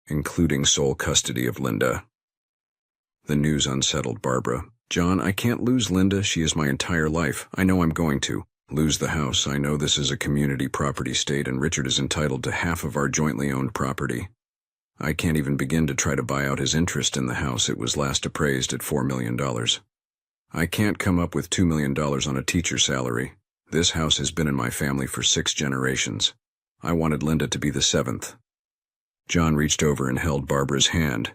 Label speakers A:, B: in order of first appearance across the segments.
A: including sole custody of Linda. The news unsettled Barbara. John, I can't lose Linda. She is my entire life. I know I'm going to lose the house. I know this is a community property state and Richard is entitled to half of our jointly owned property. I can't even begin to try to buy out his interest in the house. It was last appraised at $4 million. I can't come up with $2 million on a teacher's salary. This house has been in my family for 6 generations. I wanted Linda to be the 7th. John reached over and held Barbara's hand.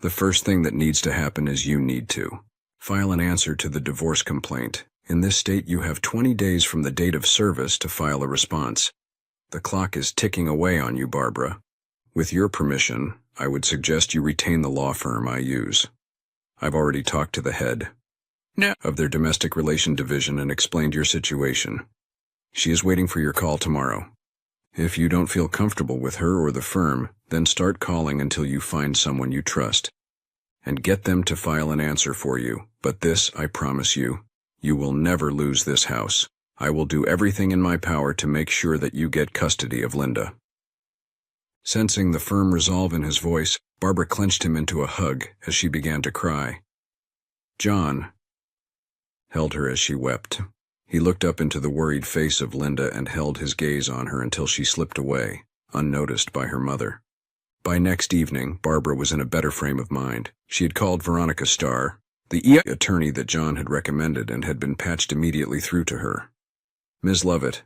A: The first thing that needs to happen is you need to file an answer to the divorce complaint. In this state, you have 20 days from the date of service to file a response. The clock is ticking away on you, Barbara. With your permission, I would suggest you retain the law firm I use. I've already talked to the head of their domestic relation division and explained your situation. She is waiting for your call tomorrow. If you don't feel comfortable with her or the firm, then start calling until you find someone you trust. And get them to file an answer for you. But this, I promise you, you will never lose this house. I will do everything in my power to make sure that you get custody of Linda. Sensing the firm resolve in his voice, Barbara clenched him into a hug as she began to cry. John held her as she wept. He looked up into the worried face of Linda and held his gaze on her until she slipped away, unnoticed by her mother. By next evening, Barbara was in a better frame of mind. She had called Veronica Starr, the attorney that John had recommended, and had been patched immediately through to her. Ms. Lovett,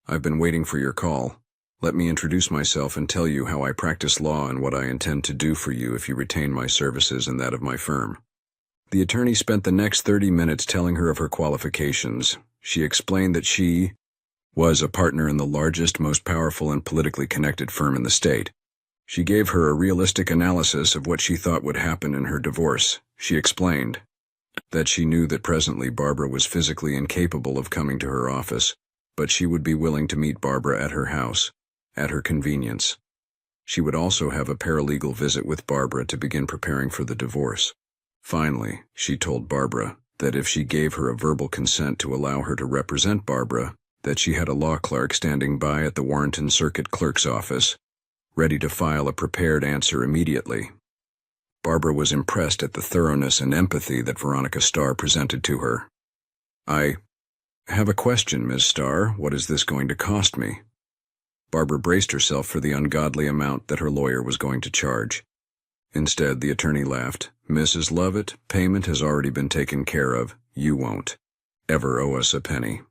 A: I've been waiting for your call. Let me introduce myself and tell you how I practice law and what I intend to do for you if you retain my services and that of my firm. The attorney spent the next 30 minutes telling her of her qualifications. She explained that she was a partner in the largest, most powerful, and politically connected firm in the state. She gave her a realistic analysis of what she thought would happen in her divorce. She explained that she knew that presently Barbara was physically incapable of coming to her office, but she would be willing to meet Barbara at her house, at her convenience. She would also have a paralegal visit with Barbara to begin preparing for the divorce. Finally, she told Barbara that if she gave her a verbal consent to allow her to represent Barbara, that she had a law clerk standing by at the Warrenton Circuit Clerk's office, ready to file a prepared answer immediately. Barbara was impressed at the thoroughness and empathy that Veronica Starr presented to her. I have a question, Ms. Starr. What is this going to cost me? Barbara braced herself for the ungodly amount that her lawyer was going to charge. Instead, the attorney laughed. Mrs. Lovett, payment has already been taken care of. You won't ever owe us a penny.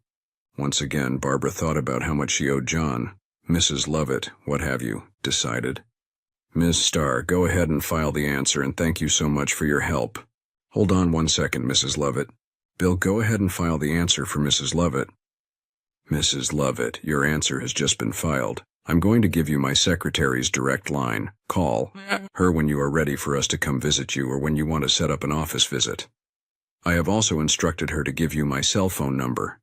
A: Once again, Barbara thought about how much she owed John. Mrs. Lovett, what have you, decided. Ms. Starr, go ahead and file the answer, and thank you so much for your help. Hold on one second, Mrs. Lovett. Bill, go ahead and file the answer for Mrs. Lovett. Mrs. Lovett, your answer has just been filed. I'm going to give you my secretary's direct line. Call her when you are ready for us to come visit you or when you want to set up an office visit. I have also instructed her to give you my cell phone number.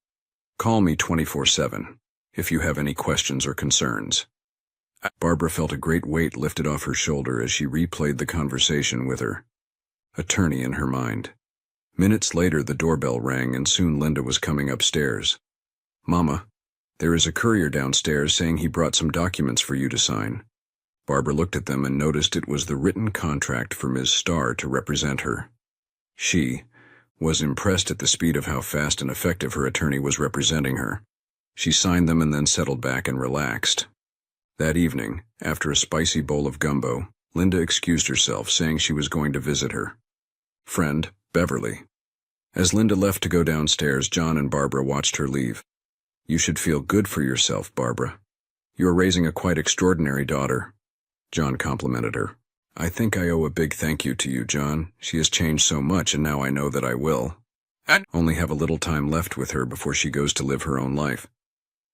A: Call me 24/7 if you have any questions or concerns. Barbara felt a great weight lifted off her shoulder as she replayed the conversation with her attorney in her mind. Minutes later, the doorbell rang and soon Linda was coming upstairs. Mama, there is a courier downstairs saying he brought some documents for you to sign. Barbara looked at them and noticed it was the written contract for Ms. Starr to represent her. She was impressed at the speed of how fast and effective her attorney was representing her. She signed them and then settled back and relaxed. That evening, after a spicy bowl of gumbo, Linda excused herself, saying she was going to visit her friend, Beverly. As Linda left to go downstairs, John and Barbara watched her leave. You should feel good for yourself, Barbara. You are raising a quite extraordinary daughter. John complimented her. I think I owe a big thank you to you, John. She has changed so much, and now I know that I will only have a little time left with her before she goes to live her own life.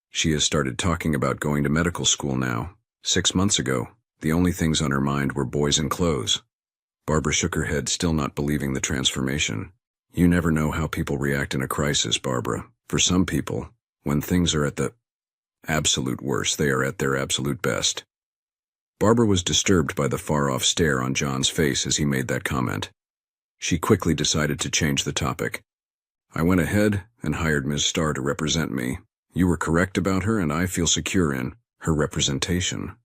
A: She has started talking about going to medical school now. 6 months ago, the only things on her mind were boys and clothes. Barbara shook her head, still not believing the transformation. You never know how people react in a crisis, Barbara. For some people, when things are at the absolute worst, they are at their absolute best. Barbara was disturbed by the far-off stare on John's face as he made that comment. She quickly decided to change the topic. I went ahead and hired Ms. Starr to represent me. You were correct about her, and I feel secure in her representation.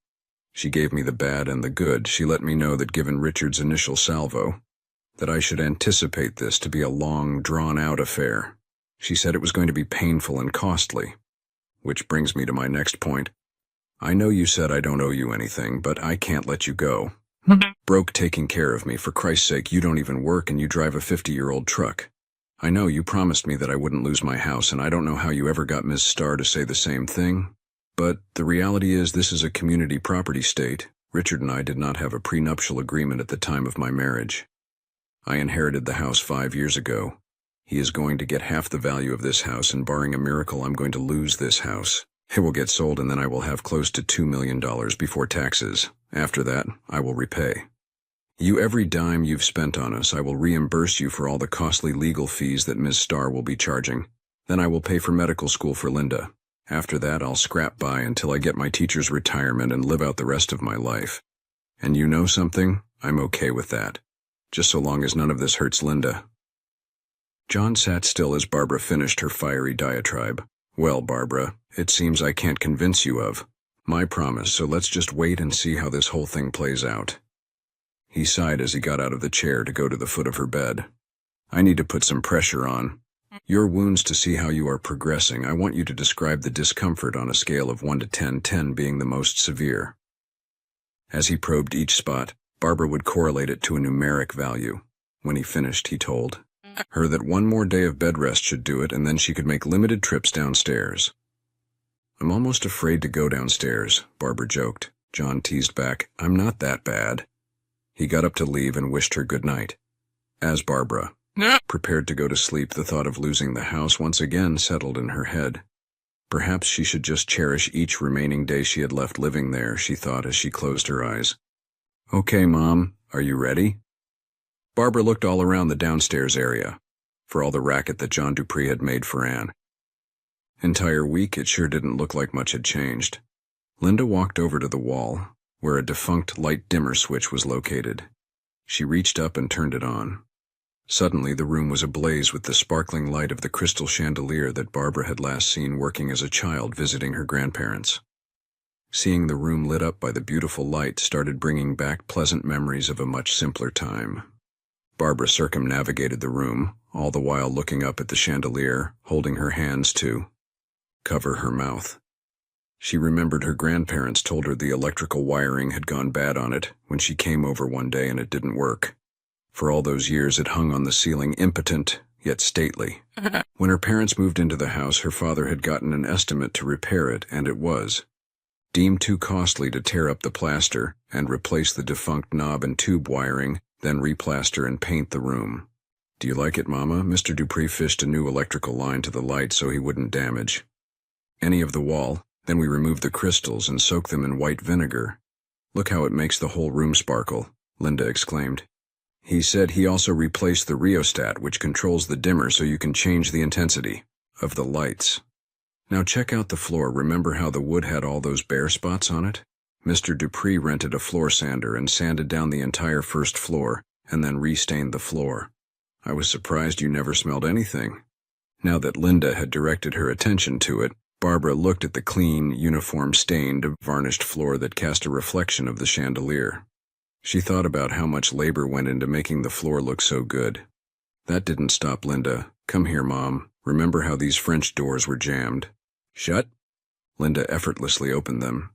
A: She gave me the bad and the good. She let me know that given Richard's initial salvo, that I should anticipate this to be a long, drawn-out affair. She said it was going to be painful and costly. Which brings me to my next point. I know you said I don't owe you anything, but I can't let you go. Broke taking care of me. For Christ's sake, you don't even work and you drive a 50-year-old truck. I know you promised me that I wouldn't lose my house, and I don't know how you ever got Ms. Starr to say the same thing. But the reality is this is a community property state. Richard and I did not have a prenuptial agreement at the time of my marriage. I inherited the house 5 years ago. He is going to get half the value of this house, and barring a miracle, I'm going to lose this house. It will get sold, and then I will have close to $2 million before taxes. After that, I will repay. You every dime you've spent on us, I will reimburse you for all the costly legal fees that Ms. Starr will be charging. Then I will pay for medical school for Linda. After that, I'll scrap by until I get my teacher's retirement and live out the rest of my life. And you know something? I'm okay with that. Just so long as none of this hurts Linda. John sat still as Barbara finished her fiery diatribe. Well, Barbara, it seems I can't convince you of my promise, so let's just wait and see how this whole thing plays out. He sighed as he got out of the chair to go to the foot of her bed. I need to put some pressure on your wounds to see how you are progressing. I want you to describe the discomfort on a scale of 1 to 10, 10 being the most severe. As he probed each spot, Barbara would correlate it to a numeric value. When he finished, he told her that one more day of bed rest should do it, and then she could make limited trips downstairs. I'm almost afraid to go downstairs, Barbara joked. John teased back, I'm not that bad. He got up to leave and wished her good night. As Barbara prepared to go to sleep, the thought of losing the house once again settled in her head. Perhaps she should just cherish each remaining day she had left living there, she thought as she closed her eyes. Okay, Mom, are you ready? Barbara looked all around the downstairs area, for all the racket that John Dupree had made for Anne. Entire week, it sure didn't look like much had changed. Linda walked over to the wall, where a defunct light dimmer switch was located. She reached up and turned it on. Suddenly, the room was ablaze with the sparkling light of the crystal chandelier that Barbara had last seen working as a child visiting her grandparents. Seeing the room lit up by the beautiful light started bringing back pleasant memories of a much simpler time. Barbara circumnavigated the room, all the while looking up at the chandelier, holding her hands to cover her mouth. She remembered her grandparents told her the electrical wiring had gone bad on it when she came over one day and it didn't work. For all those years it hung on the ceiling, impotent, yet stately. When her parents moved into the house, her father had gotten an estimate to repair it, and it was deemed too costly to tear up the plaster and replace the defunct knob and tube wiring, then replaster and paint the room. Do you like it, Mama? Mr. Dupree fished a new electrical line to the light so he wouldn't damage any of the wall. Then we remove the crystals and soak them in white vinegar. Look how it makes the whole room sparkle, Linda exclaimed. He said he also replaced the rheostat, which controls the dimmer so you can change the intensity of the lights. Now check out the floor. Remember how the wood had all those bare spots on it? Mr. Dupree rented a floor sander and sanded down the entire first floor and then restained the floor. I was surprised you never smelled anything. Now that Linda had directed her attention to it, Barbara looked at the clean, uniform-stained, varnished floor that cast a reflection of the chandelier. She thought about how much labor went into making the floor look so good. That didn't stop Linda. Come here, Mom. Remember how these French doors were jammed? Shut? Linda effortlessly opened them.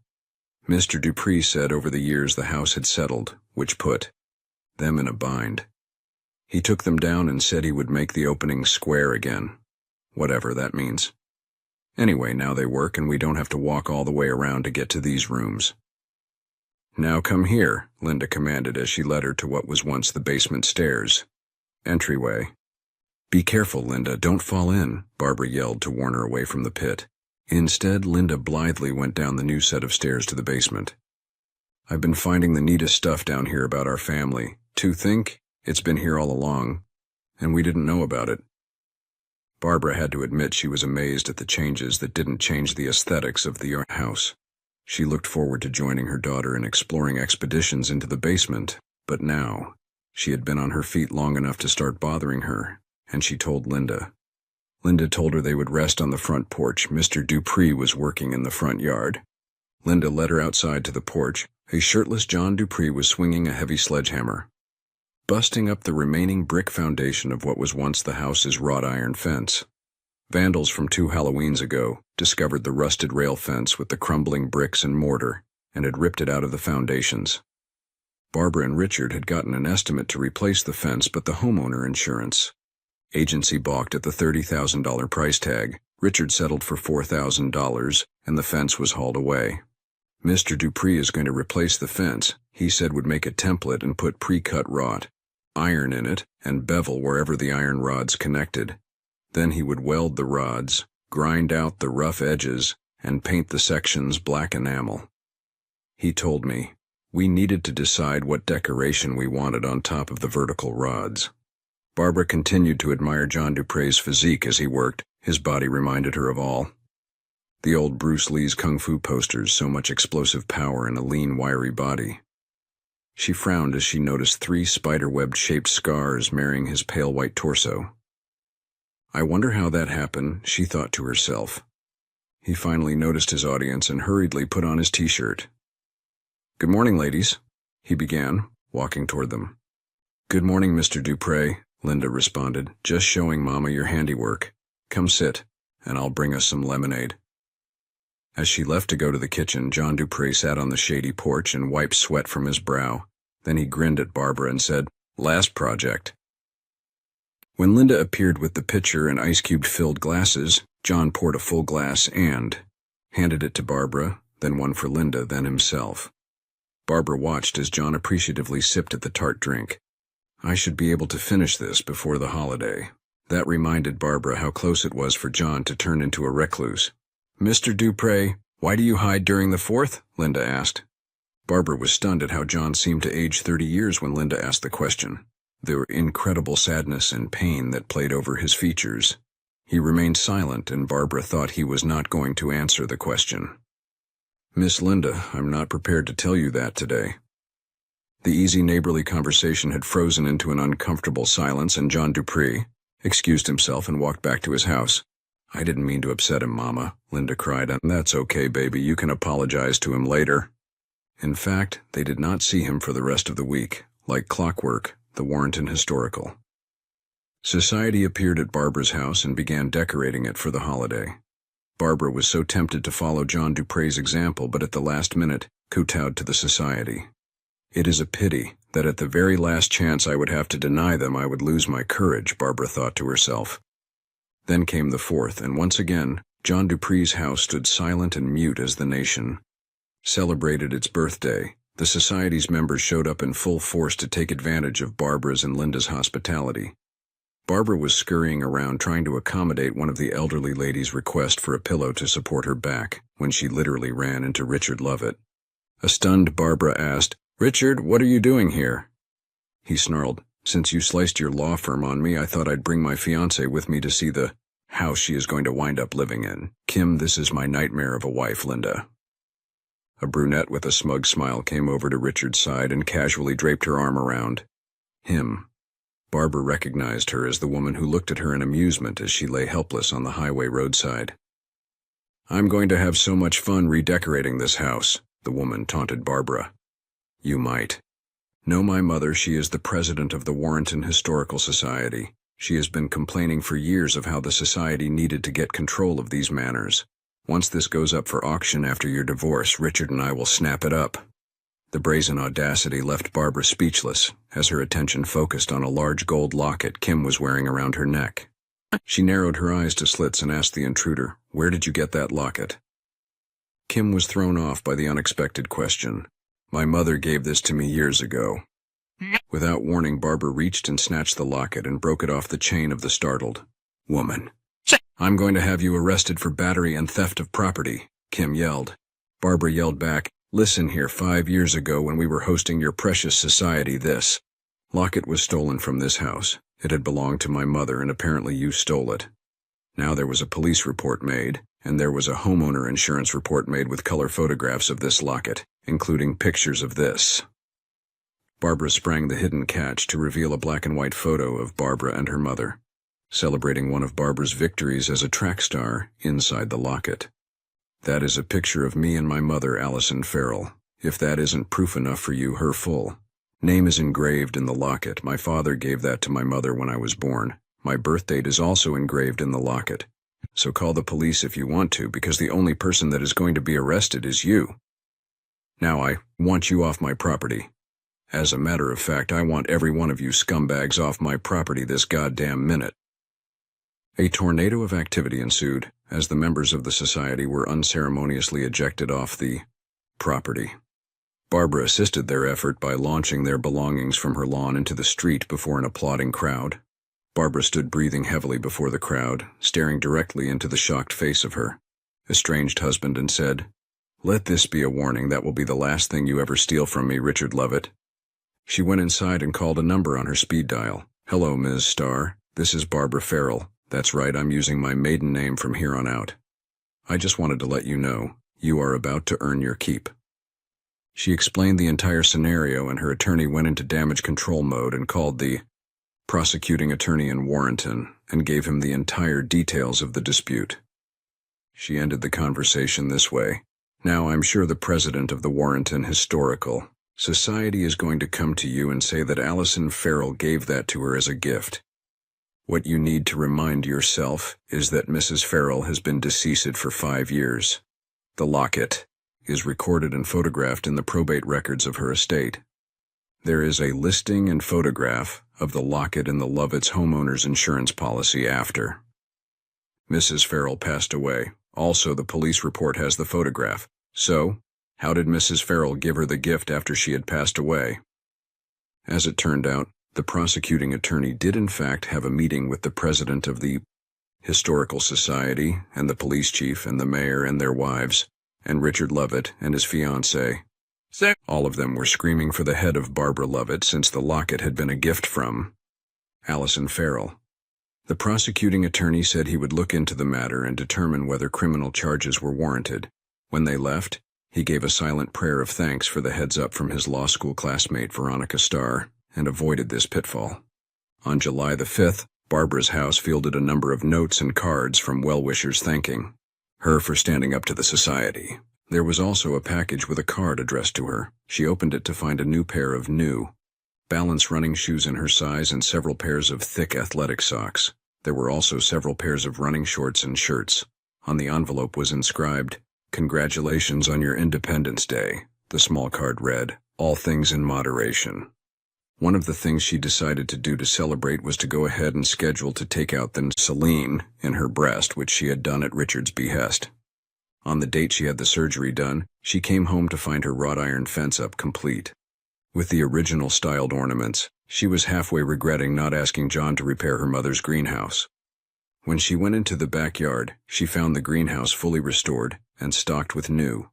A: Mr. Dupree said over the years the house had settled, which put them in a bind. He took them down and said he would make the openings square again. Whatever that means. Anyway, now they work and we don't have to walk all the way around to get to these rooms. Now come here, Linda commanded as she led her to what was once the basement stairs. Entryway. Be careful, Linda, don't fall in, Barbara yelled to warn her away from the pit. Instead, Linda blithely went down the new set of stairs to the basement. I've been finding the neatest stuff down here about our family. To think, it's been here all along, and we didn't know about it. Barbara had to admit she was amazed at the changes that didn't change the aesthetics of the house. She looked forward to joining her daughter in exploring expeditions into the basement, but now, she had been on her feet long enough to start bothering her, and she told Linda. Linda told her they would rest on the front porch. Mr. Dupree was working in the front yard. Linda led her outside to the porch, A shirtless John Dupree was swinging a heavy sledgehammer, busting up the remaining brick foundation of what was once the house's wrought iron fence. Vandals from 2 Halloweens ago discovered the rusted rail fence with the crumbling bricks and mortar and had ripped it out of the foundations. Barbara and Richard had gotten an estimate to replace the fence, but the homeowner insurance agency balked at the $30,000 price tag. Richard settled for $4,000, and the fence was hauled away. Mr. Dupree is going to replace the fence. He said would make a template and put pre-cut wrought iron in it and bevel wherever the iron rods connected. Then he would weld the rods, grind out the rough edges, and paint the sections black enamel. He told me we needed to decide what decoration we wanted on top of the vertical rods. Barbara continued to admire John Dupree's physique as he worked. His body reminded her of all the old Bruce Lee's kung fu posters, so much explosive power in a lean, wiry body. She frowned as she noticed 3 spider-webbed shaped scars marring his pale white torso. I wonder how that happened, she thought to herself. He finally noticed his audience and hurriedly put on his t-shirt. "Good morning, ladies," he began, walking toward them. "Good morning, Mr. Dupree," Linda responded. "Just showing Mama your handiwork. Come sit, and I'll bring us some lemonade." As she left to go to the kitchen, John Dupree sat on the shady porch and wiped sweat from his brow. Then he grinned at Barbara and said, "Last project." When Linda appeared with the pitcher and ice-cube-filled glasses, John poured a full glass and handed it to Barbara, then one for Linda, then himself. Barbara watched as John appreciatively sipped at the tart drink. I should be able to finish this before the holiday. That reminded Barbara how close it was for John to turn into a recluse. "Mr. Dupree, why do you hide during the 4th?" Linda asked. Barbara was stunned at how John seemed to age 30 years when Linda asked the question. There were incredible sadness and pain that played over his features. He remained silent, and Barbara thought he was not going to answer the question. "Miss Linda, I'm not prepared to tell you that today." The easy neighborly conversation had frozen into an uncomfortable silence, and John Dupree excused himself and walked back to his house. "I didn't mean to upset him, Mama," Linda cried, "and that's okay, baby. You can apologize to him later." In fact, they did not see him for the rest of the week. Like clockwork, the Warrenton Historical Society appeared at Barbara's house and began decorating it for the holiday. Barbara was so tempted to follow John Dupree's example, but at the last minute, kowtowed to the society. It is a pity that at the very last chance I would have to deny them, I would lose my courage, Barbara thought to herself. Then came the 4th, and once again, John Dupree's house stood silent and mute as the nation celebrated its birthday. The society's members showed up in full force to take advantage of Barbara's and Linda's hospitality. Barbara was scurrying around trying to accommodate one of the elderly ladies' request for a pillow to support her back when she literally ran into Richard Lovett. A stunned Barbara asked, "Richard, what are you doing here?" He snarled, "Since you sliced your law firm on me, I thought I'd bring my fiancée with me to see the house she is going to wind up living in. Kim, this is my nightmare of a wife, Linda." A brunette with a smug smile came over to Richard's side and casually draped her arm around him. Barbara recognized her as the woman who looked at her in amusement as she lay helpless on the highway roadside. "I'm going to have so much fun redecorating this house," the woman taunted Barbara. "You might. Know my mother, she is the president of the Warrenton Historical Society. She has been complaining for years of how the society needed to get control of these manors. Once this goes up for auction after your divorce, Richard and I will snap it up." The brazen audacity left Barbara speechless as her attention focused on a large gold locket Kim was wearing around her neck. She narrowed her eyes to slits and asked the intruder, "Where did you get that locket?" Kim was thrown off by the unexpected question. "My mother gave this to me years ago." Without warning, Barbara reached and snatched the locket and broke it off the chain of the startled woman. "I'm going to have you arrested for battery and theft of property," Kim yelled. Barbara yelled back, "Listen here, 5 years ago when we were hosting your precious society, this locket was stolen from this house. It had belonged to my mother and apparently you stole it. Now there was a police report made, and there was a homeowner insurance report made with color photographs of this locket, including pictures of this." Barbara sprang the hidden catch to reveal a black and white photo of Barbara and her mother, celebrating one of Barbara's victories as a track star inside the locket. "That is a picture of me and my mother, Allison Farrell. If that isn't proof enough for you, her full name is engraved in the locket. My father gave that to my mother when I was born. My birth date is also engraved in the locket. So call the police if you want to, because the only person that is going to be arrested is you. Now I want you off my property. As a matter of fact, I want every one of you scumbags off my property this goddamn minute." A tornado of activity ensued as the members of the society were unceremoniously ejected off the property. Barbara assisted their effort by launching their belongings from her lawn into the street before an applauding crowd. Barbara stood breathing heavily before the crowd, staring directly into the shocked face of her estranged husband, and said, "Let this be a warning. That will be the last thing you ever steal from me, Richard Lovett." She went inside and called a number on her speed dial. "Hello, Ms. Starr. This is Barbara Farrell. That's right, I'm using my maiden name from here on out. I just wanted to let you know, you are about to earn your keep." She explained the entire scenario, and her attorney went into damage control mode and called the prosecuting attorney in Warrenton and gave him the entire details of the dispute. She ended the conversation this way: "Now I'm sure the president of the Warrenton Historical Society is going to come to you and say that Allison Farrell gave that to her as a gift. What you need to remind yourself is that Mrs. Farrell has been deceased for 5 years. The locket is recorded and photographed in the probate records of her estate. There is a listing and photograph of the locket in the Lovett's homeowner's insurance policy after Mrs. Farrell passed away. Also, the police report has the photograph. So, how did Mrs. Farrell give her the gift after she had passed away?" As it turned out, the prosecuting attorney did in fact have a meeting with the president of the Historical Society and the police chief and the mayor and their wives, and Richard Lovett and his fiancée. All of them were screaming for the head of Barbara Lovett, since the locket had been a gift from Allison Farrell. The prosecuting attorney said he would look into the matter and determine whether criminal charges were warranted. When they left, he gave a silent prayer of thanks for the heads up from his law school classmate Veronica Starr, and avoided this pitfall. On July the 5th, Barbara's house fielded a number of notes and cards from well-wishers thanking her for standing up to the society. There was also a package with a card addressed to her. She opened it to find a new pair of balance running shoes in her size and several pairs of thick athletic socks. There were also several pairs of running shorts and shirts. On the envelope was inscribed, "Congratulations on your Independence Day." The small card read, "All things in moderation." One of the things she decided to do to celebrate was to go ahead and schedule to take out the saline in her breast, which she had done at Richard's behest. On the date she had the surgery done, she came home to find her wrought iron fence up complete. With the original styled ornaments, she was halfway regretting not asking John to repair her mother's greenhouse. When she went into the backyard, she found the greenhouse fully restored and stocked with new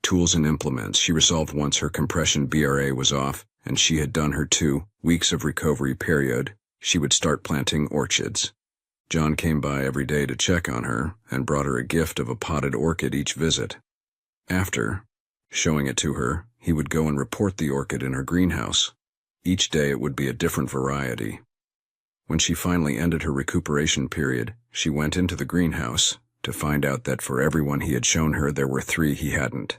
A: tools and implements. She resolved once her compression BRA was off, and she had done her 2 weeks of recovery period, she would start planting orchids. John came by every day to check on her and brought her a gift of a potted orchid each visit. After showing it to her, he would go and report the orchid in her greenhouse. Each day it would be a different variety. When she finally ended her recuperation period, she went into the greenhouse to find out that for everyone he had shown her, there were 3 he hadn't.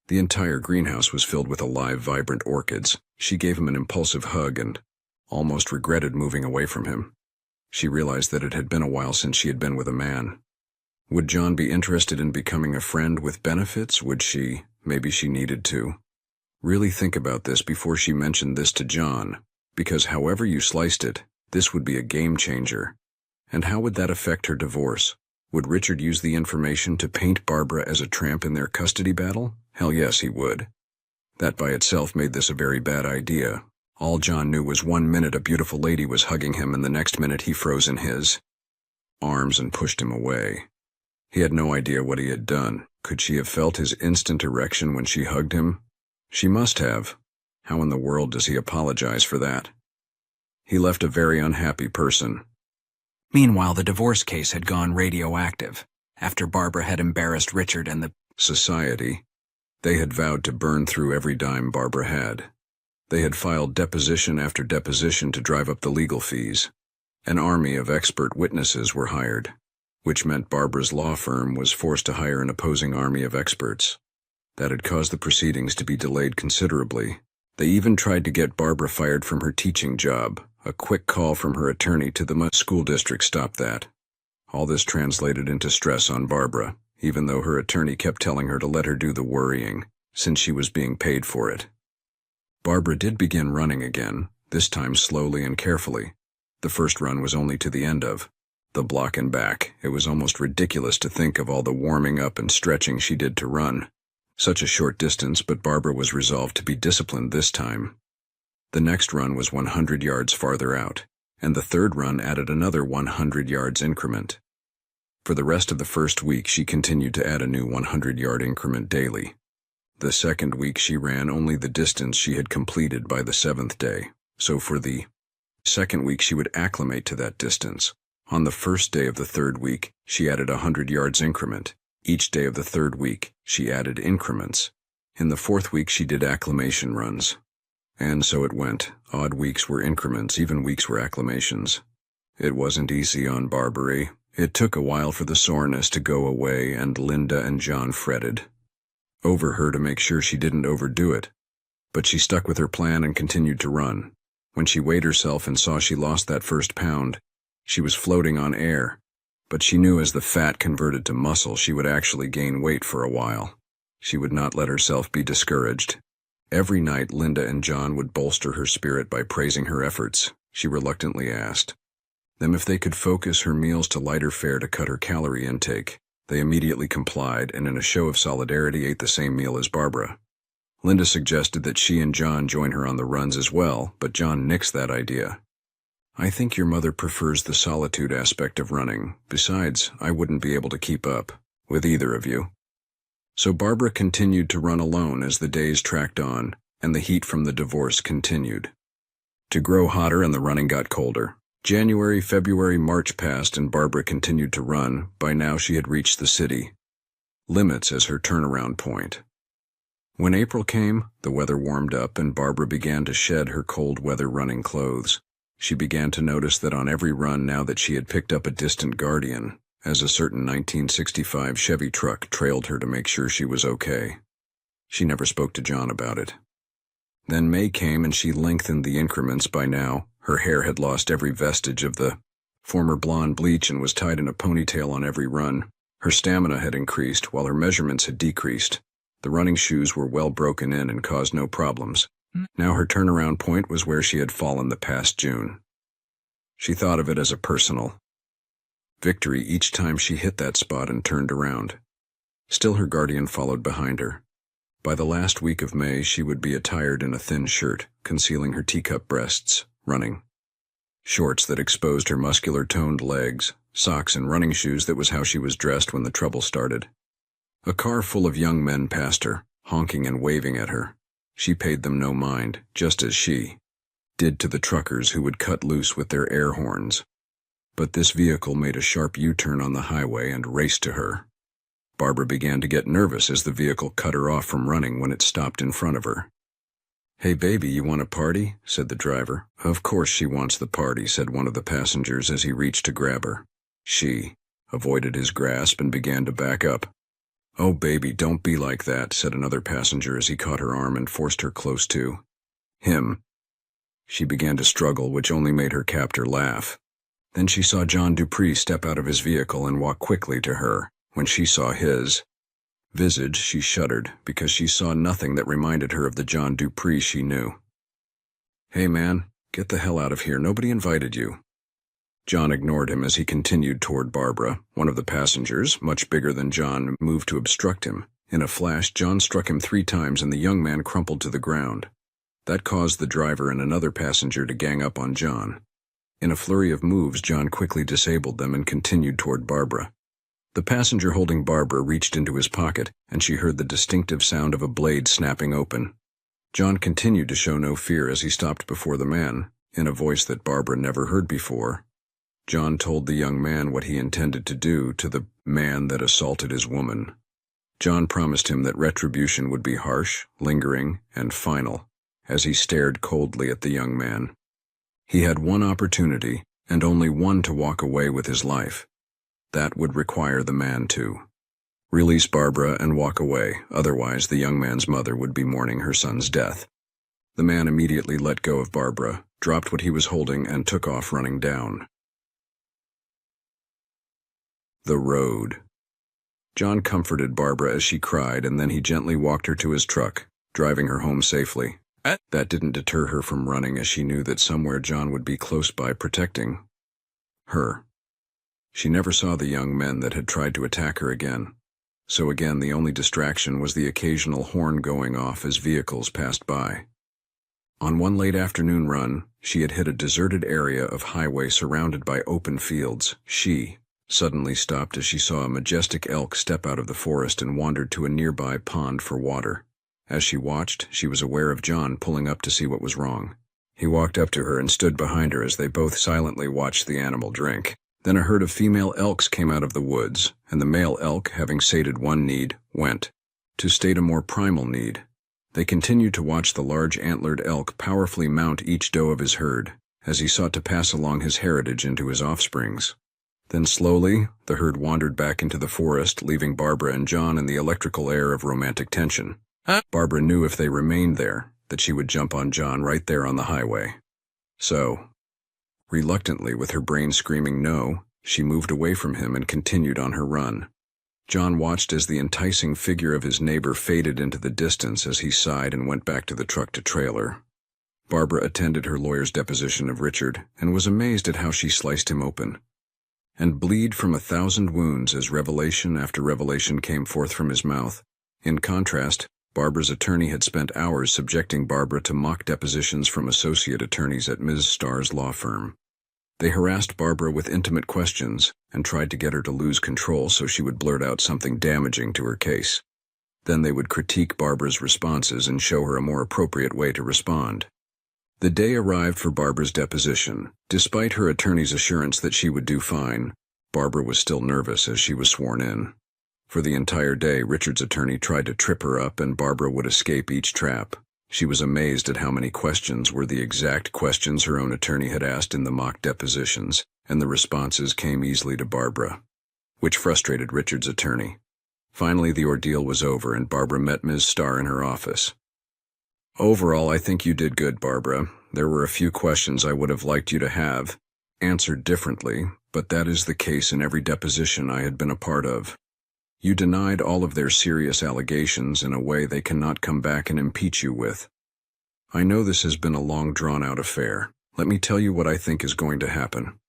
A: The entire greenhouse was filled with alive, vibrant orchids. She gave him an impulsive hug and almost regretted moving away from him. She realized that it had been a while since she had been with a man. Would John be interested in becoming a friend with benefits? Would she? Maybe she needed to really think about this before she mentioned this to John, because however you sliced it, this would be a game changer. And how would that affect her divorce? Would Richard use the information to paint Barbara as a tramp in their custody battle? Hell yes, he would. That by itself made this a very bad idea. All John knew was 1 minute a beautiful lady was hugging him, and the next minute he froze in his arms and pushed him away. He had no idea what he had done. Could she have felt his instant erection when she hugged him? She must have. How in the world does he apologize for that? He left a very unhappy person.
B: Meanwhile, the divorce case had gone radioactive. After Barbara had embarrassed Richard and the
A: society, they had vowed to burn through every dime Barbara had. They had filed deposition after deposition to drive up the legal fees. An army of expert witnesses were hired, which meant Barbara's law firm was forced to hire an opposing army of experts. That had caused the proceedings to be delayed considerably. They even tried to get Barbara fired from her teaching job. A quick call from her attorney to the school district stopped that. All this translated into stress on Barbara, even though her attorney kept telling her to let her do the worrying, since she was being paid for it. Barbara did begin running again, this time slowly and carefully. The first run was only to the end of the block and back. It was almost ridiculous to think of all the warming up and stretching she did to run. Such a short distance, but Barbara was resolved to be disciplined this time. The next run was 100 yards farther out, and the third run added another 100 yards increment. For the rest of the first week, she continued to add a new 100-yard increment daily. The second week, she ran only the distance she had completed by the 7th day, so for the second week, she would acclimate to that distance. On the first day of the third week, she added a 100 yards increment. Each day of the third week, she added increments. In the fourth week, she did acclimation runs. And so it went. Odd weeks were increments, even weeks were acclimations. It wasn't easy on Barbara. It took a while for the soreness to go away, and Linda and John fretted over her to make sure she didn't overdo it. But she stuck with her plan and continued to run. When she weighed herself and saw she lost that first pound, she was floating on air. But she knew as the fat converted to muscle, she would actually gain weight for a while. She would not let herself be discouraged. Every night, Linda and John would bolster her spirit by praising her efforts. She reluctantly asked them if they could focus her meals to lighter fare to cut her calorie intake. They immediately complied, and in a show of solidarity ate the same meal as Barbara. Linda suggested that she and John join her on the runs as well, but John nixed that idea. "I think your mother prefers the solitude aspect of running. Besides, I wouldn't be able to keep up with either of you." So Barbara continued to run alone as the days tracked on, and the heat from the divorce continued to grow hotter, and the running got colder. January, February, March passed, and Barbara continued to run. By now she had reached the city limits as her turnaround point. When April came, the weather warmed up, and Barbara began to shed her cold weather running clothes. She began to notice that on every run, now that she had picked up a distant guardian, as a certain 1965 Chevy truck trailed her to make sure she was okay. She never spoke to John about it. Then May came, and she lengthened the increments. By now, her hair had lost every vestige of the former blonde bleach and was tied in a ponytail on every run. Her stamina had increased, while her measurements had decreased. The running shoes were well broken in and caused no problems. Now her turnaround point was where she had fallen the past June. She thought of it as a personal victory each time she hit that spot and turned around. Still, her guardian followed behind her. By the last week of May, she would be attired in a thin shirt, concealing her teacup breasts, running shorts that exposed her muscular-toned legs, socks and running shoes. That was how she was dressed when the trouble started. A car full of young men passed her, honking and waving at her. She paid them no mind, just as she did to the truckers who would cut loose with their air horns. But this vehicle made a sharp U-turn on the highway and raced to her. Barbara began to get nervous as the vehicle cut her off from running when it stopped in front of her. "Hey baby, you want a party?" said the driver. "Of course she wants the party," said one of the passengers as he reached to grab her. She avoided his grasp and began to back up. "Oh baby, don't be like that," said another passenger as he caught her arm and forced her close to him. She began to struggle, which only made her captor laugh. Then she saw John Dupree step out of his vehicle and walk quickly to her. When she saw his visage, she shuddered, because she saw nothing that reminded her of the John Dupree she knew. "Hey man, get the hell out of here, nobody invited you." John ignored him as he continued toward Barbara. One of the passengers, much bigger than John, moved to obstruct him. In a flash, John struck him 3 times and the young man crumpled to the ground. That caused the driver and another passenger to gang up on John. In a flurry of moves, John quickly disabled them and continued toward Barbara. The passenger holding Barbara reached into his pocket, and she heard the distinctive sound of a blade snapping open. John continued to show no fear as he stopped before the man. In a voice that Barbara never heard before, John told the young man what he intended to do to the man that assaulted his woman. John promised him that retribution would be harsh, lingering, and final, as he stared coldly at the young man. He had one opportunity, and only one, to walk away with his life. That would require the man to Release Barbara and walk away, otherwise the young man's mother would be mourning her son's death. The man immediately let go of Barbara, dropped what he was holding, and took off running down the road. John comforted Barbara as she cried, and then he gently walked her to his truck, driving her home safely. That didn't deter her from running, as she knew that somewhere John would be close by protecting her. She never saw the young men that had tried to attack her again. So again, the only distraction was the occasional horn going off as vehicles passed by. On one late afternoon run, she had hit a deserted area of highway surrounded by open fields. She suddenly stopped as she saw a majestic elk step out of the forest and wandered to a nearby pond for water. As she watched, she was aware of John pulling up to see what was wrong. He walked up to her and stood behind her as they both silently watched the animal drink. Then a herd of female elks came out of the woods, and the male elk, having sated one need, went to state a more primal need. They continued to watch the large antlered elk powerfully mount each doe of his herd, as he sought to pass along his heritage into his offsprings. Then slowly, the herd wandered back into the forest, leaving Barbara and John in the electrical air of romantic tension. Barbara knew if they remained there, that she would jump on John right there on the highway. So, reluctantly, with her brain screaming no, she moved away from him and continued on her run. John watched as the enticing figure of his neighbor faded into the distance as he sighed and went back to the truck to trailer. Barbara attended her lawyer's deposition of Richard and was amazed at how she sliced him open and bleed from 1,000 wounds as revelation after revelation came forth from his mouth. In contrast, Barbara's attorney had spent hours subjecting Barbara to mock depositions from associate attorneys at Ms. Starr's law firm. They harassed Barbara with intimate questions and tried to get her to lose control so she would blurt out something damaging to her case. Then they would critique Barbara's responses and show her a more appropriate way to respond. The day arrived for Barbara's deposition. Despite her attorney's assurance that she would do fine, Barbara was still nervous as she was sworn in. For the entire day, Richard's attorney tried to trip her up, and Barbara would escape each trap. She was amazed at how many questions were the exact questions her own attorney had asked in the mock depositions, and the responses came easily to Barbara, which frustrated Richard's attorney. Finally, the ordeal was over, and Barbara met Ms. Starr in her office. "Overall, I think you did good, Barbara. There were a few questions I would have liked you to have answered differently, but that is the case in every deposition I had been a part of. You denied all of their serious allegations in a way they cannot come back and impeach you with. I know this has been a long, drawn-out affair. Let me tell you what I think is going to happen.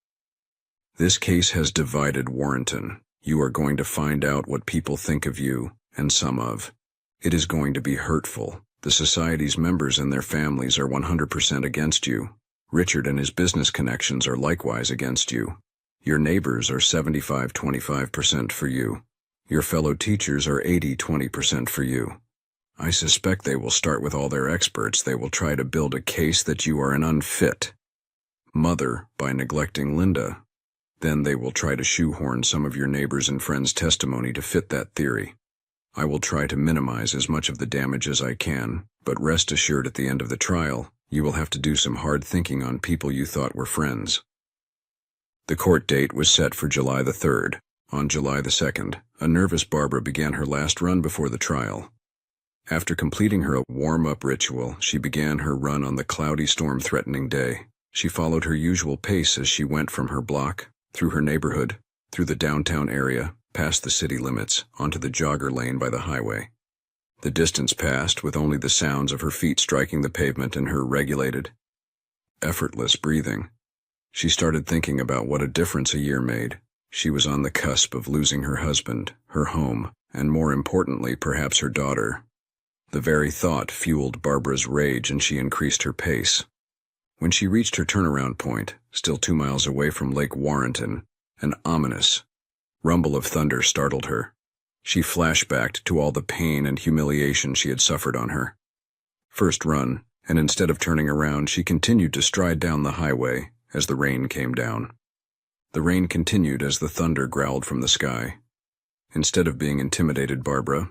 A: This case has divided Warrenton. You are going to find out what people think of you, and some of. It is going to be hurtful. The society's members and their families are 100% against you. Richard and his business connections are likewise against you. Your neighbors are 75-25% for you. Your fellow teachers are 80-20% for you. I suspect they will start with all their experts. They will try to build a case that you are an unfit mother by neglecting Linda. Then they will try to shoehorn some of your neighbors' and friends' testimony to fit that theory. I will try to minimize as much of the damage as I can, but rest assured at the end of the trial, you will have to do some hard thinking on people you thought were friends." The court date was set for July the 3rd. On July the 2nd, a nervous Barbara began her last run before the trial. After completing her warm-up ritual, she began her run on the cloudy, storm-threatening day. She followed her usual pace as she went from her block, through her neighborhood, through the downtown area, past the city limits, onto the jogger lane by the highway. The distance passed with only the sounds of her feet striking the pavement and her regulated, effortless breathing. She started thinking about what a difference a year made. She was on the cusp of losing her husband, her home, and more importantly, perhaps her daughter. The very thought fueled Barbara's rage, and she increased her pace. When she reached her turnaround point, still 2 miles away from Lake Warrenton, an ominous rumble of thunder startled her. She flashbacked to all the pain and humiliation she had suffered on her first run, and instead of turning around, she continued to stride down the highway as the rain came down. The rain continued as the thunder growled from the sky. Instead of being intimidated, Barbara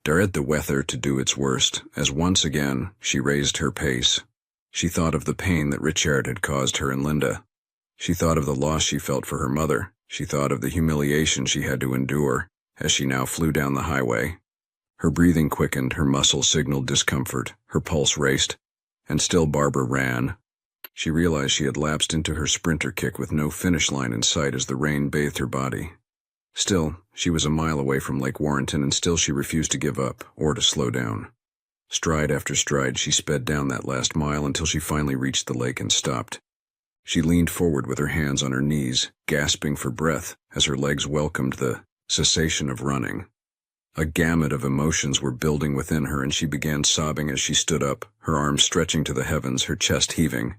A: dared the weather to do its worst, as once again she raised her pace. She thought of the pain that Richard had caused her and Linda. She thought of the loss she felt for her mother. She thought of the humiliation she had to endure, as she now flew down the highway. Her breathing quickened, her muscles signaled discomfort, her pulse raced, and still Barbara ran. She realized she had lapsed into her sprinter kick with no finish line in sight as the rain bathed her body. Still, she was a mile away from Lake Warrenton, and still she refused to give up or to slow down. Stride after stride, she sped down that last mile until she finally reached the lake and stopped. She leaned forward with her hands on her knees, gasping for breath as her legs welcomed the cessation of running. A gamut of emotions were building within her, and she began sobbing as she stood up, her arms stretching to the heavens, her chest heaving.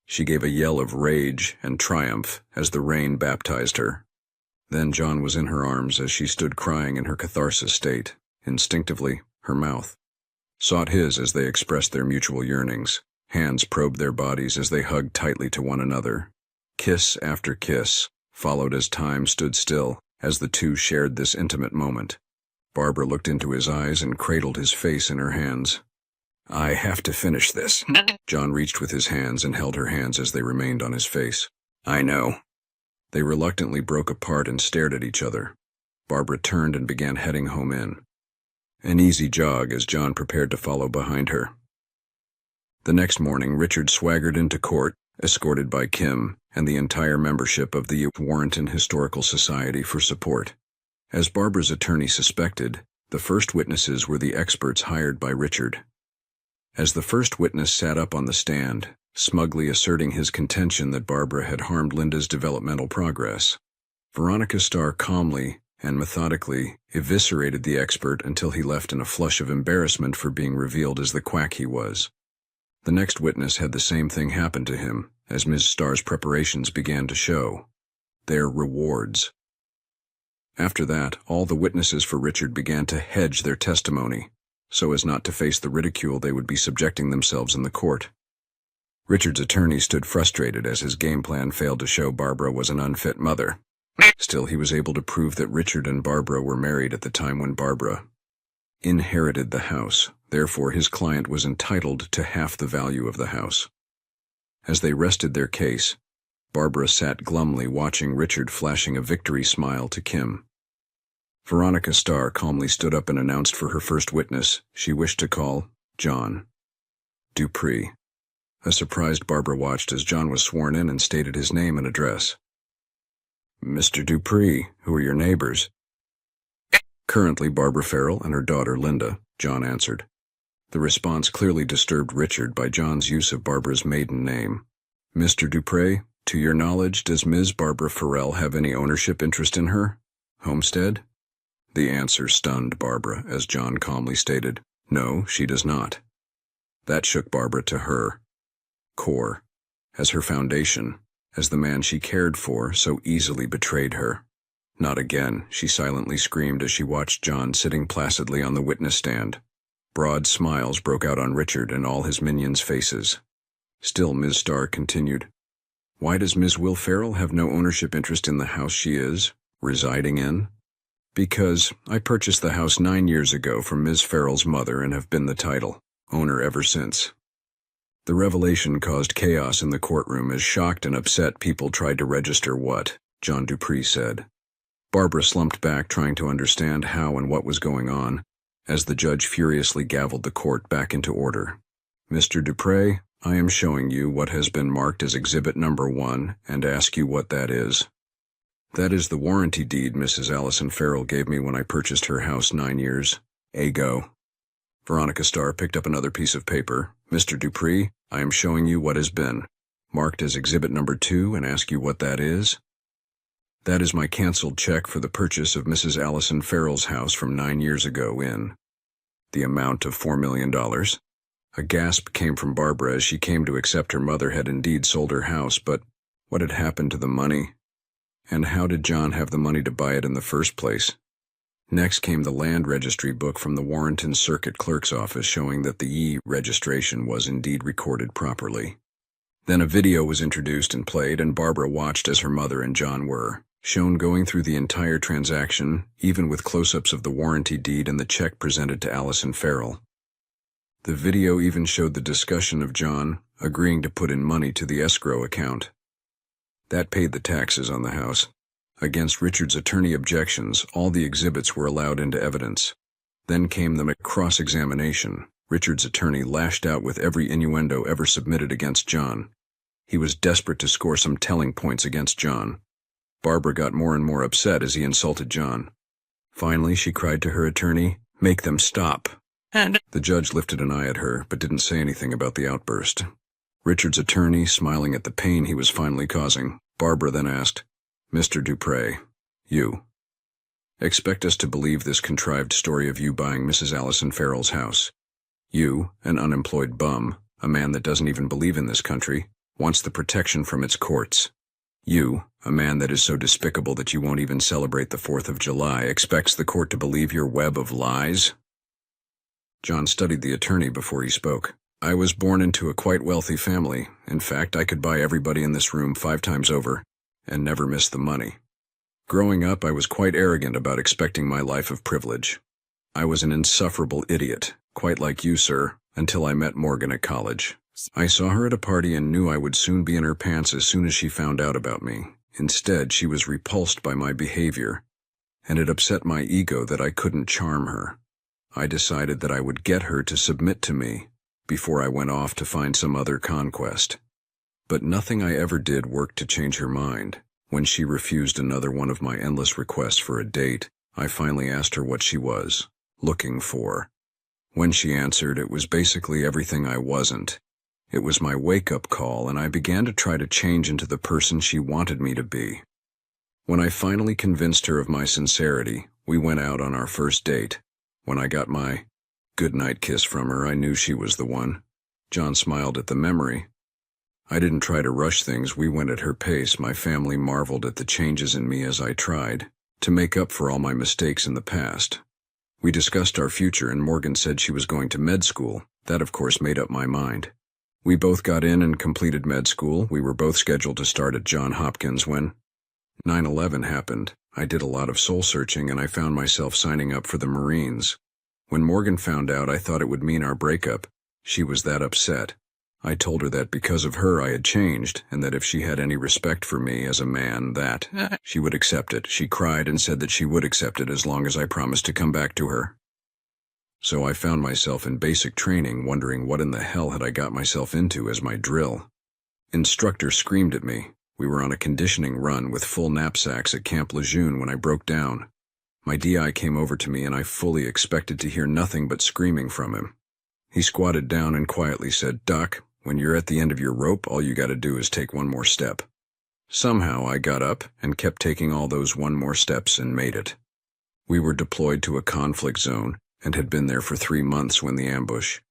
A: She gave a yell of rage and triumph as the rain baptized her. Then John was in her arms as she stood crying in her catharsis state. Instinctively, her mouth sought his as they expressed their mutual yearnings. Hands probed their bodies as they hugged tightly to one another. Kiss after kiss followed as time stood still as the two shared this intimate moment. Barbara looked into his eyes and cradled his face in her hands. "I have to finish this." John reached with his hands and held her hands as they remained on his face. "I know." They reluctantly broke apart and stared at each other. Barbara turned and began heading home in. An easy jog as John prepared to follow behind her. The next morning, Richard swaggered into court, escorted by Kim and the entire membership of the Warrenton Historical Society for support. As Barbara's attorney suspected, the first witnesses were the experts hired by Richard. As the first witness sat up on the stand, smugly asserting his contention that Barbara had harmed Linda's developmental progress, Veronica Starr calmly and methodically eviscerated the expert until he left in a flush of embarrassment for being revealed as the quack he was. The next witness had the same thing happen to him, as Ms. Starr's preparations began to show. Their rewards. After that, all the witnesses for Richard began to hedge their testimony, so as not to face the ridicule they would be subjecting themselves in the court. Richard's attorney stood frustrated as his game plan failed to show Barbara was an unfit mother. Still, he was able to prove that Richard and Barbara were married at the time when Barbara inherited the house. Therefore, his client was entitled to half the value of the house. As they rested their case, Barbara sat glumly watching Richard flashing a victory smile to Kim. Veronica Starr calmly stood up and announced for her first witness she wished to call John Dupree. A surprised Barbara watched as John was sworn in and stated his name and address. "Mr. Dupree, who are your neighbors?" "Currently Barbara Farrell and her daughter Linda," John answered. The response clearly disturbed Richard by John's use of Barbara's maiden name. "Mr. Dupree, to your knowledge, does Ms. Barbara Farrell have any ownership interest in her homestead?" The answer stunned Barbara as John calmly stated, "No, she does not." That shook Barbara to her core, as her foundation, as the man she cared for so easily betrayed her. "Not again," she silently screamed as she watched John sitting placidly on the witness stand. Broad smiles broke out on Richard and all his minions' faces. Still, Ms. Starr continued, "Why does Ms. Will Farrell have no ownership interest in the house she is residing in?" "Because I purchased the house 9 years ago from Ms. Farrell's mother and have been the title owner ever since." The revelation caused chaos in the courtroom as shocked and upset people tried to register what John Dupree said. Barbara slumped back, trying to understand how and what was going on, as the judge furiously gavelled the court back into order. "Mr. Dupree, I am showing you what has been marked as Exhibit Number 1 and ask you what that is." "That is the warranty deed Mrs. Allison Farrell gave me when I purchased her house 9 years ago." Veronica Starr picked up another piece of paper. "Mr. Dupree, I am showing you what has been marked as Exhibit Number 2 and ask you what that is." "That is my canceled check for the purchase of Mrs. Allison Farrell's house from 9 years ago in the amount of $4 million. A gasp came from Barbara as she came to accept her mother had indeed sold her house, but what had happened to the money? And how did John have the money to buy it in the first place? Next came the land registry book from the Warrenton Circuit Clerk's office showing that the registration was indeed recorded properly. Then a video was introduced and played, and Barbara watched as her mother and John were shown going through the entire transaction, even with close-ups of the warranty deed and the check presented to Allison Farrell. The video even showed the discussion of John agreeing to put in money to the escrow account. That paid the taxes on the house. Against Richard's attorney objections, all the exhibits were allowed into evidence. Then came the cross-examination. Richard's attorney lashed out with every innuendo ever submitted against John. He was desperate to score some telling points against John. Barbara got more and more upset as he insulted John. Finally, she cried to her attorney, "Make them stop." The judge lifted an eye at her, but didn't say anything about the outburst. Richard's attorney, smiling at the pain he was finally causing, Barbara then asked, "Mr. Dupre, you expect us to believe this contrived story of you buying Mrs. Allison Farrell's house? You, an unemployed bum, a man that doesn't even believe in this country, wants the protection from its courts. You, a man that is so despicable that you won't even celebrate the 4th of July, expects the court to believe your web of lies?" John studied the attorney before he spoke. "I was born into a quite wealthy family. In fact, I could buy everybody in this room 5 times over and never miss the money. Growing up, I was quite arrogant about expecting my life of privilege. I was an insufferable idiot, quite like you, sir, until I met Morgan at college. I saw her at a party and knew I would soon be in her pants as soon as she found out about me. Instead, she was repulsed by my behavior, and it upset my ego that I couldn't charm her. I decided that I would get her to submit to me before I went off to find some other conquest. But nothing I ever did worked to change her mind. When she refused another one of my endless requests for a date, I finally asked her what she was looking for. When she answered, it was basically everything I wasn't. It was my wake-up call, and I began to try to change into the person she wanted me to be. When I finally convinced her of my sincerity, we went out on our first date. When I got my goodnight kiss from her, I knew she was the one." John smiled at the memory. "I didn't try to rush things. We went at her pace. My family marveled at the changes in me as I tried to make up for all my mistakes in the past. We discussed our future, and Morgan said she was going to med school. That, of course, made up my mind. We both got in and completed med school. We were both scheduled to start at Johns Hopkins when 9/11 happened. I did a lot of soul-searching, and I found myself signing up for the Marines. When Morgan found out, I thought it would mean our breakup. She was that upset. I told her that because of her I had changed, and that if she had any respect for me as a man, that she would accept it. She cried and said that she would accept it as long as I promised to come back to her. So I found myself in basic training, wondering what in the hell had I got myself into as my drill. Instructor screamed at me. We were on a conditioning run with full knapsacks at Camp Lejeune when I broke down. My DI came over to me, and I fully expected to hear nothing but screaming from him. He squatted down and quietly said, "Doc, when you're at the end of your rope, all you gotta do is take one more step." Somehow I got up and kept taking all those one more steps and made it. We were deployed to a conflict zone and had been there for 3 months when the ambush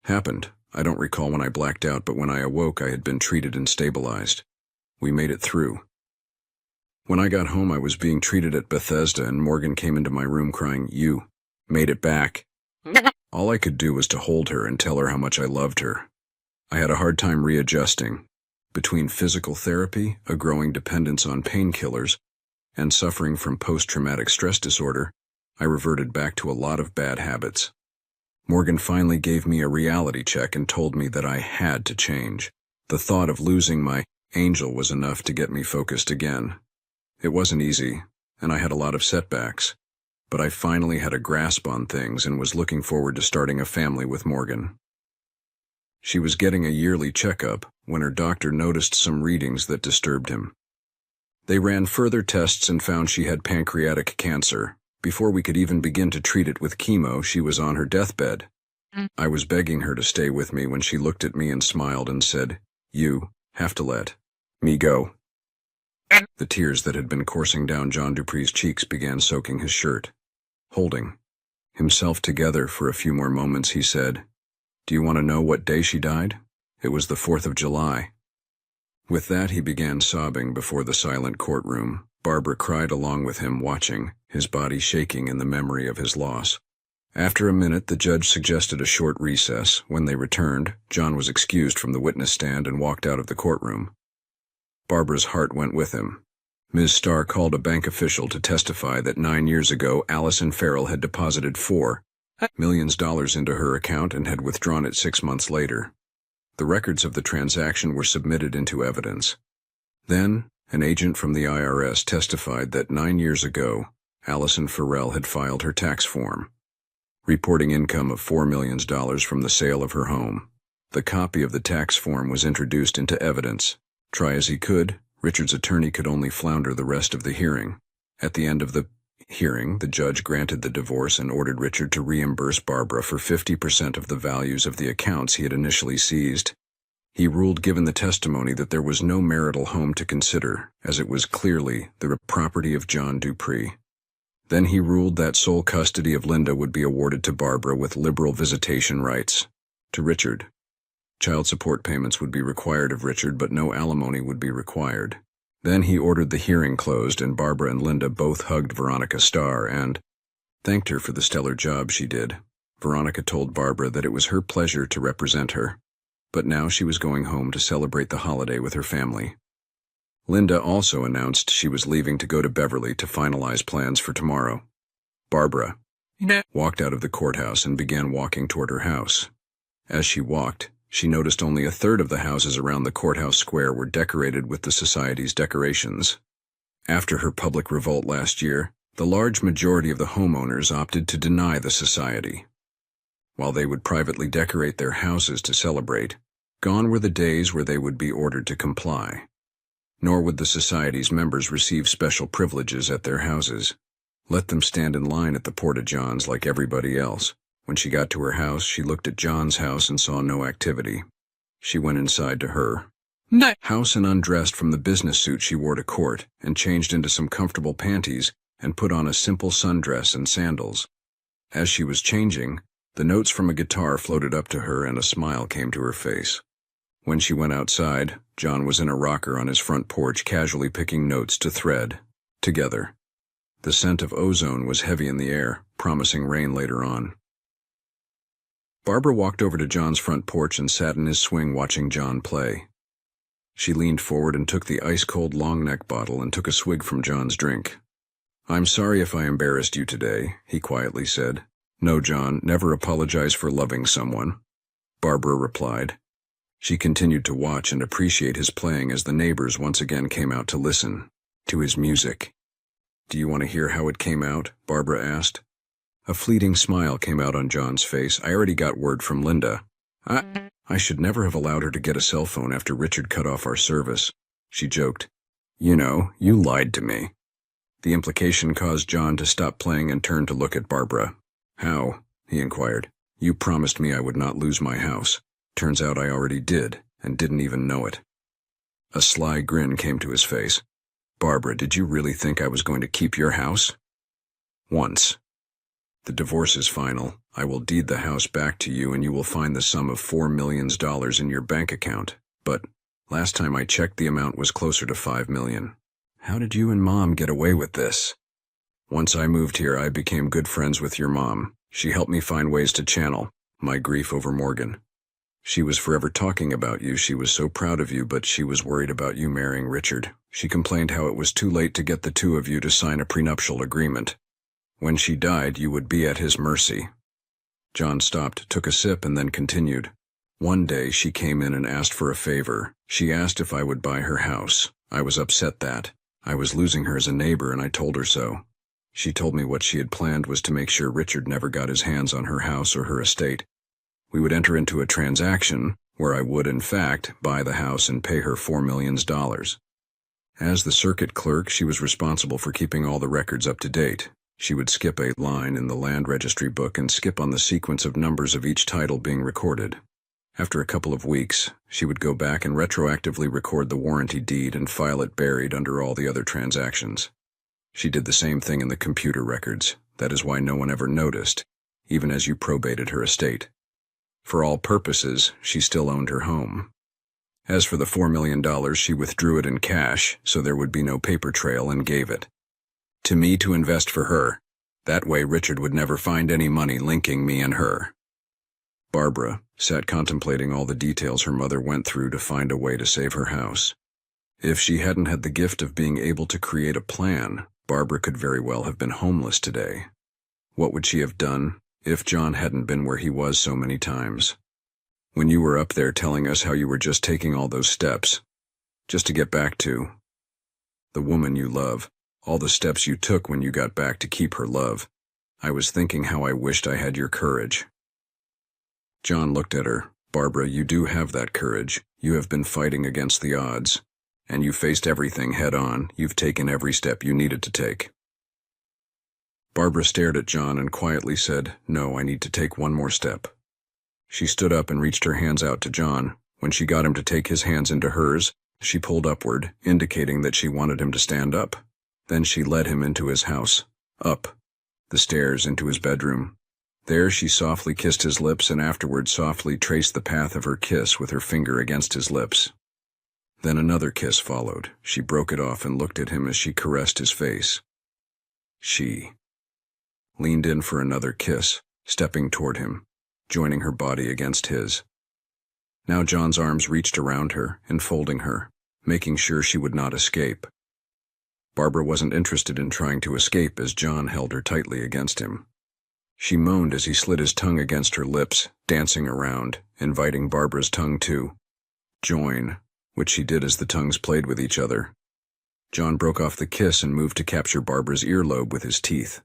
A: happened. I don't recall when I blacked out, but when I awoke, I had been treated and stabilized. We made it through. When I got home, I was being treated at Bethesda, and Morgan came into my room crying, "You made it back." All I could do was to hold her and tell her how much I loved her. I had a hard time readjusting. Between physical therapy, a growing dependence on painkillers, and suffering from post-traumatic stress disorder, I reverted back to a lot of bad habits. Morgan finally gave me a reality check and told me that I had to change. The thought of losing my angel was enough to get me focused again. It wasn't easy, and I had a lot of setbacks, but I finally had a grasp on things and was looking forward to starting a family with Morgan. She was getting a yearly checkup when her doctor noticed some readings that disturbed him. They ran further tests and found she had pancreatic cancer. Before we could even begin to treat it with chemo, she was on her deathbed. I was begging her to stay with me when she looked at me and smiled and said, "You have to let me go." The tears that had been coursing down John Dupre's cheeks began soaking his shirt. Holding himself together for a few more moments, he said, "Do you want to know what day she died? It was the 4th of July. With that, he began sobbing before the silent courtroom. Barbara cried along with him, watching, his body shaking in the memory of his loss. After a minute, the judge suggested a short recess. When they returned, John was excused from the witness stand and walked out of the courtroom. Barbara's heart went with him. Ms. Starr called a bank official to testify that 9 years ago, Allison Farrell had deposited $4 million into her account and had withdrawn it 6 months later. The records of the transaction were submitted into evidence. Then, An agent from the IRS testified that 9 years ago, Allison Farrell had filed her tax form, reporting income of $4 million from the sale of her home. The copy of the tax form was introduced into evidence. Try as he could, Richard's attorney could only flounder the rest of the hearing. At the end of the hearing, the judge granted the divorce and ordered Richard to reimburse Barbara for 50% of the values of the accounts he had initially seized. He ruled, given the testimony, that there was no marital home to consider, as it was clearly the property of John Dupree. Then he ruled that sole custody of Linda would be awarded to Barbara with liberal visitation rights. To Richard, child support payments would be required of Richard, but no alimony would be required. Then he ordered the hearing closed, and Barbara and Linda both hugged Veronica Starr and thanked her for the stellar job she did. Veronica told Barbara that it was her pleasure to represent her, but now she was going home to celebrate the holiday with her family. Linda also announced she was leaving to go to Beverly to finalize plans for tomorrow. Barbara walked out of the courthouse and began walking toward her house. As she walked, she noticed only a third of the houses around the courthouse square were decorated with the society's decorations. After her public revolt last year, the large majority of the homeowners opted to deny the society. While they would privately decorate their houses to celebrate, gone were the days where they would be ordered to comply. Nor would the society's members receive special privileges at their houses. Let them stand in line at the Porta-Johns like everybody else. When she got to her house, she looked at John's house and saw no activity. She went inside to her house and undressed from the business suit she wore to court, and changed into some comfortable panties and put on a simple sundress and sandals. As she was changing, the notes from a guitar floated up to her and a smile came to her face. When she went outside, John was in a rocker on his front porch casually picking notes to thread together. The scent of ozone was heavy in the air, promising rain later on. Barbara walked over to John's front porch and sat in his swing watching John play. She leaned forward and took the ice-cold long-neck bottle and took a swig from John's drink. "I'm sorry if I embarrassed you today," he quietly said. "No, John, never apologize for loving someone," Barbara replied. She continued to watch and appreciate his playing as the neighbors once again came out to listen to his music. "Do you want to hear how it came out?" Barbara asked. A fleeting smile came out on John's face. "I already got word from Linda. I should never have allowed her to get a cell phone after Richard cut off our service," she joked. "You know, you lied to me." The implication caused John to stop playing and turn to look at Barbara. "How?" he inquired. "You promised me I would not lose my house. Turns out I already did, and didn't even know it." A sly grin came to his face. "Barbara, did you really think I was going to keep your house?" "Once. The divorce is final. I will deed the house back to you and you will find the sum of $4 million in your bank account. But last time I checked, the amount was closer to $5 million. How did you and Mom get away with this?" "Once I moved here, I became good friends with your mom. She helped me find ways to channel my grief over Morgan. She was forever talking about you. She was so proud of you, but she was worried about you marrying Richard. She complained how it was too late to get the two of you to sign a prenuptial agreement. When she died, you would be at his mercy." John stopped, took a sip, and then continued. "One day she came in and asked for a favor. She asked if I would buy her house. I was upset that I was losing her as a neighbor, and I told her so. She told me what she had planned was to make sure Richard never got his hands on her house or her estate. We would enter into a transaction where I would, in fact, buy the house and pay her $4 million. As the circuit clerk, she was responsible for keeping all the records up to date. She would skip a line in the land registry book and skip on the sequence of numbers of each title being recorded. After a couple of weeks, she would go back and retroactively record the warranty deed and file it buried under all the other transactions. She did the same thing in the computer records. That is why no one ever noticed, even as you probated her estate. For all purposes, she still owned her home. As for the $4 million, she withdrew it in cash, so there would be no paper trail, and gave it to me to invest for her. That way Richard would never find any money linking me and her." Barbara sat contemplating all the details her mother went through to find a way to save her house. If she hadn't had the gift of being able to create a plan, Barbara could very well have been homeless today. What would she have done if John hadn't been where he was so many times? When you were up there telling us how you were just taking all those steps, just to get back to the woman you love, all the steps you took when you got back to keep her love. I was thinking how I wished I had your courage." John looked at her. "Barbara, you do have that courage. You have been fighting against the odds. And you faced everything head on. You've taken every step you needed to take." Barbara stared at John and quietly said, "No, I need to take one more step." She stood up and reached her hands out to John. When she got him to take his hands into hers, she pulled upward, indicating that she wanted him to stand up. Then she led him into his house, up the stairs into his bedroom. There she softly kissed his lips and afterward softly traced the path of her kiss with her finger against his lips. Then another kiss followed. She broke it off and looked at him as she caressed his face. She leaned in for another kiss, stepping toward him, joining her body against his. Now John's arms reached around her, enfolding her, making sure she would not escape. Barbara wasn't interested in trying to escape as John held her tightly against him. She moaned as he slid his tongue against her lips, dancing around, inviting Barbara's tongue to join, which she did as the tongues played with each other. John broke off the kiss and moved to capture Barbara's earlobe with his teeth.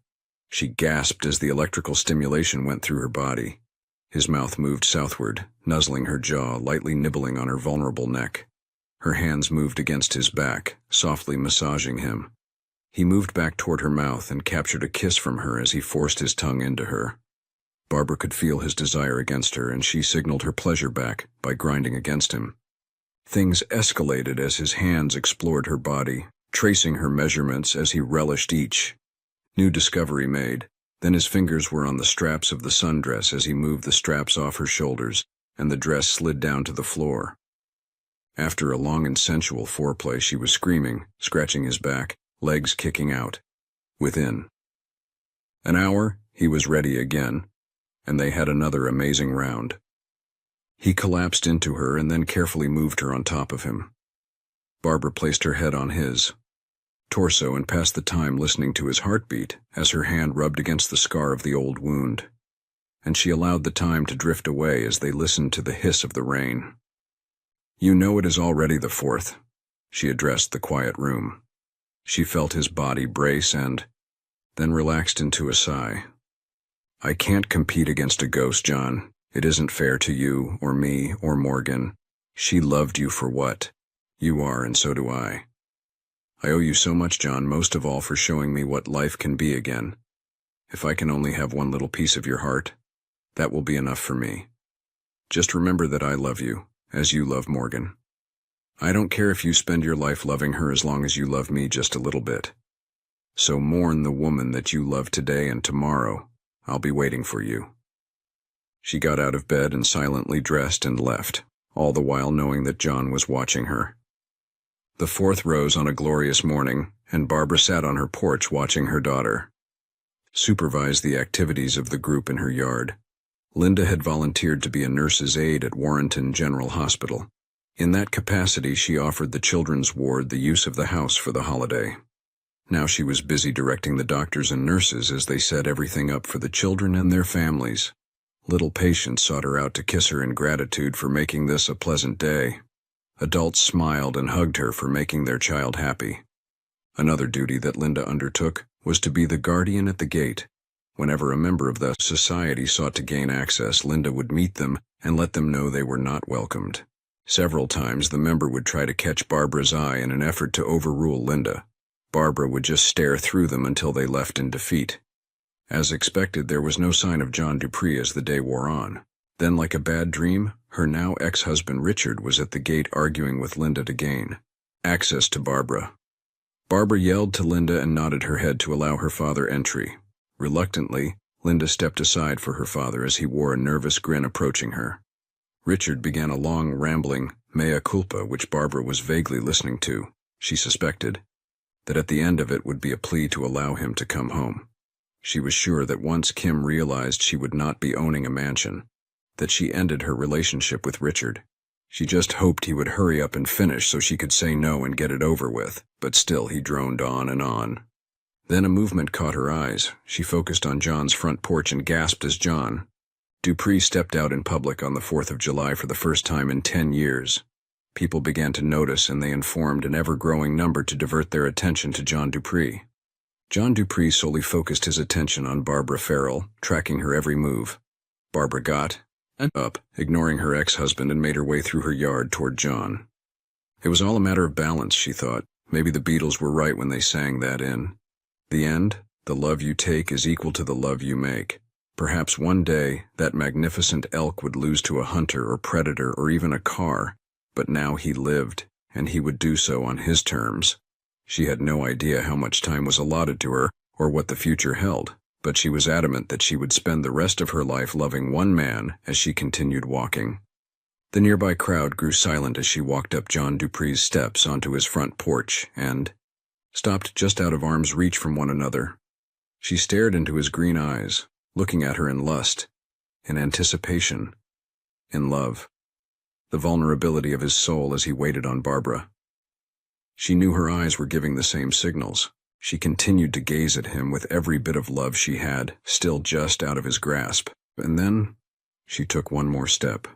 A: She gasped as the electrical stimulation went through her body. His mouth moved southward, nuzzling her jaw, lightly nibbling on her vulnerable neck. Her hands moved against his back, softly massaging him. He moved back toward her mouth and captured a kiss from her as he forced his tongue into her. Barbara could feel his desire against her, and she signaled her pleasure back by grinding against him. Things escalated as his hands explored her body, tracing her measurements as he relished each new discovery made. Then his fingers were on the straps of the sundress as he moved the straps off her shoulders, and the dress slid down to the floor. After a long and sensual foreplay, she was screaming, scratching his back, legs kicking out. Within an hour, he was ready again, and they had another amazing round. He collapsed into her and then carefully moved her on top of him. Barbara placed her head on his torso and passed the time listening to his heartbeat as her hand rubbed against the scar of the old wound. And she allowed the time to drift away as they listened to the hiss of the rain. "You know it is already the 4th, she addressed the quiet room. She felt his body brace and then relaxed into a sigh. "I can't compete against a ghost, John. It isn't fair to you or me or Morgan. She loved you for what you are, and so do I. I owe you so much, John, most of all for showing me what life can be again. If I can only have one little piece of your heart, that will be enough for me. Just remember that I love you, as you love Morgan. I don't care if you spend your life loving her as long as you love me just a little bit. So mourn the woman that you love today, and tomorrow I'll be waiting for you." She got out of bed and silently dressed and left, all the while knowing that John was watching her. The 4th rose on a glorious morning, and Barbara sat on her porch watching her daughter supervise the activities of the group in her yard. Linda had volunteered to be a nurse's aide at Warrenton General Hospital. In that capacity, she offered the children's ward the use of the house for the holiday. Now she was busy directing the doctors and nurses as they set everything up for the children and their families. Little Patience sought her out to kiss her in gratitude for making this a pleasant day. Adults smiled and hugged her for making their child happy. Another duty that Linda undertook was to be the guardian at the gate. Whenever a member of the society sought to gain access, Linda would meet them and let them know they were not welcomed. Several times the member would try to catch Barbara's eye in an effort to overrule Linda. Barbara would just stare through them until they left in defeat. As expected, there was no sign of John Dupree as the day wore on. Then, like a bad dream, her now ex-husband Richard was at the gate arguing with Linda to gain access to Barbara. Barbara yelled to Linda and nodded her head to allow her father entry. Reluctantly, Linda stepped aside for her father as he wore a nervous grin approaching her. Richard began a long, rambling mea culpa which Barbara was vaguely listening to. She suspected that at the end of it would be a plea to allow him to come home. She was sure that once Kim realized she would not be owning a mansion, that she ended her relationship with Richard. She just hoped he would hurry up and finish so she could say no and get it over with, but still he droned on and on. Then a movement caught her eyes. She focused on John's front porch and gasped as John Dupree stepped out in public on the 4th of July for the first time in 10 years. People began to notice, and they informed an ever-growing number to divert their attention to John Dupree. John Dupree solely focused his attention on Barbara Farrell, tracking her every move. Barbara got up, ignoring her ex-husband, and made her way through her yard toward John. It was all a matter of balance, she thought. Maybe the Beatles were right when they sang that in the end, the love you take is equal to the love you make. Perhaps one day, that magnificent elk would lose to a hunter or predator or even a car, but now he lived, and he would do so on his terms. She had no idea how much time was allotted to her or what the future held, but she was adamant that she would spend the rest of her life loving one man as she continued walking. The nearby crowd grew silent as she walked up John Dupree's steps onto his front porch and stopped just out of arm's reach from one another. She stared into his green eyes, looking at her in lust, in anticipation, in love, the vulnerability of his soul as he waited on Barbara. She knew her eyes were giving the same signals. She continued to gaze at him with every bit of love she had, still just out of his grasp. And then she took one more step.